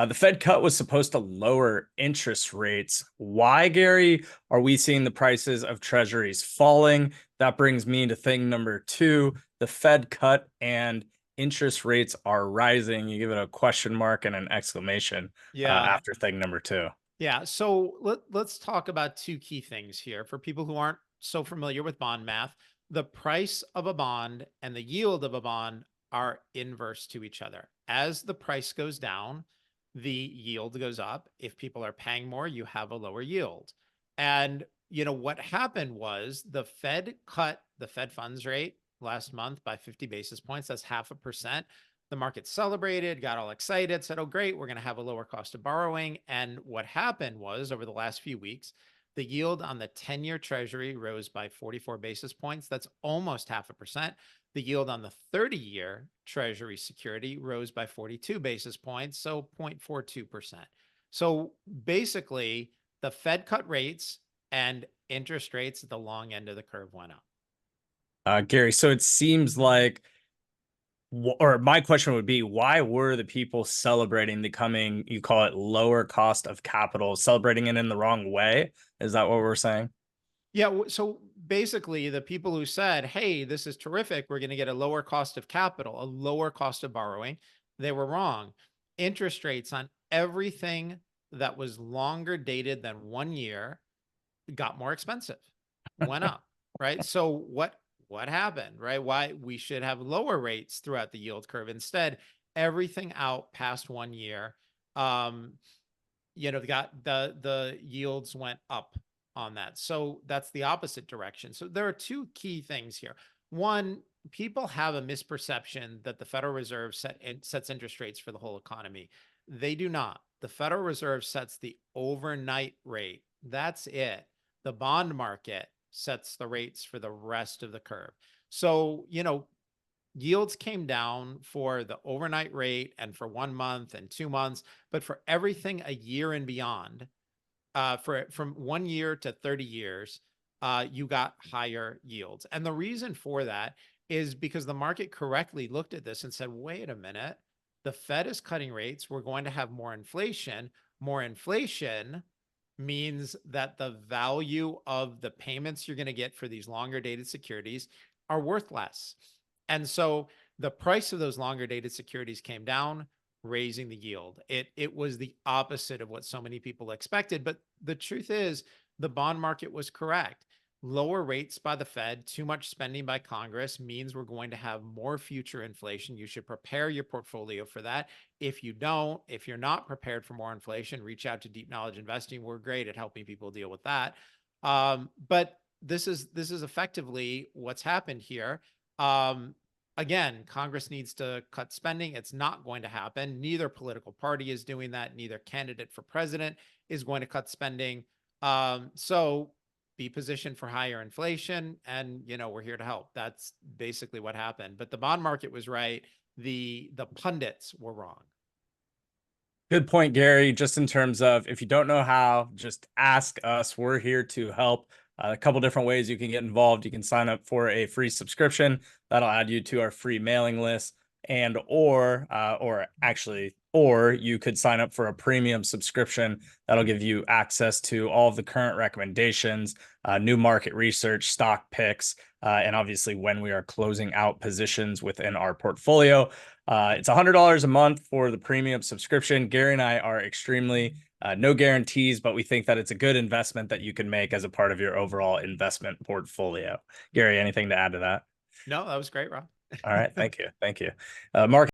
The Fed cut was supposed to lower interest rates. Why, Gary, are we seeing the prices of treasuries falling? That brings me to thing number two. The Fed cut and interest rates are rising. You give it a question mark and an exclamation Yeah. after thing number two. Yeah. So let's talk about two key things here for people who aren't so familiar with bond math. The price of a bond and the yield of a bond are inverse to each other. As the price goes down, the yield goes up. If people are paying more, you have a lower yield. And what happened was the Fed cut the Fed funds rate last month by 50 basis points. That's 0.5%. The market celebrated, got all excited, said, oh, great, we're going to have a lower cost of borrowing. And what happened was over the last few weeks, the yield on the 10-year Treasury rose by 44 basis points. That's almost 0.5%. The yield on the 30-year Treasury security rose by 42 basis points, so 0.42%. So basically, the Fed cut rates and interest rates at the long end of the curve went up. Gary, so it seems like, or my question would be, why were the people celebrating the coming, you call it lower cost of capital, celebrating it in the wrong way? Is that what we're saying? Yeah. So basically, the people who said, hey, this is terrific, we're going to get a lower cost of capital, a lower cost of borrowing, they were wrong. Interest rates on everything that was longer dated than 1 year got more expensive, went up, right? So what happened, right? Why we should have lower rates throughout the yield curve. Instead, everything out past 1 year, um, got the yields went up on that. So that's the opposite direction. So there are two key things here. One, people have a misperception that the Federal Reserve sets interest rates for the whole economy. They do not. The Federal Reserve sets the overnight rate. That's it. The bond market sets the rates for the rest of the curve. So, yields came down for the overnight rate and for 1 month and 2 months, but for everything a year and beyond, from 1 year to 30 years, you got higher yields. And the reason for that is because the market correctly looked at this and said, wait a minute, the Fed is cutting rates. We're going to have more inflation. More inflation means that the value of the payments you're going to get for these longer dated securities are worth less. And so the price of those longer dated securities came down, raising the yield. It was the opposite of what so many people expected. But the truth is, the bond market was correct. Lower rates by the Fed, too much spending by Congress means we're going to have more future inflation. You should prepare your portfolio for that. If you're not prepared for more inflation, reach out to Deep Knowledge Investing. We're great at helping people deal with that. But this is effectively what's happened here. Again, Congress needs to cut spending. It's not going to happen. Neither political party is doing that. Neither candidate for president is going to cut spending. So be positioned for higher inflation, and we're here to help. That's basically what happened. But the bond market was right. The pundits were wrong. Good point, Gary. Just in terms of, if you don't know how, just ask us. We're here to help. A couple different ways you can get involved. You can sign up for a free subscription. That'll add you to our free mailing list. Or you could sign up for a premium subscription. That'll give you access to all of the current recommendations, new market research, stock picks, and obviously when we are closing out positions within our portfolio. It's $100 a month for the premium subscription. Gary and I are extremely no guarantees, but we think that it's a good investment that you can make as a part of your overall investment portfolio. Gary, anything to add to that? No, that was great, Rob. All right. Thank you. Thank you. Mark.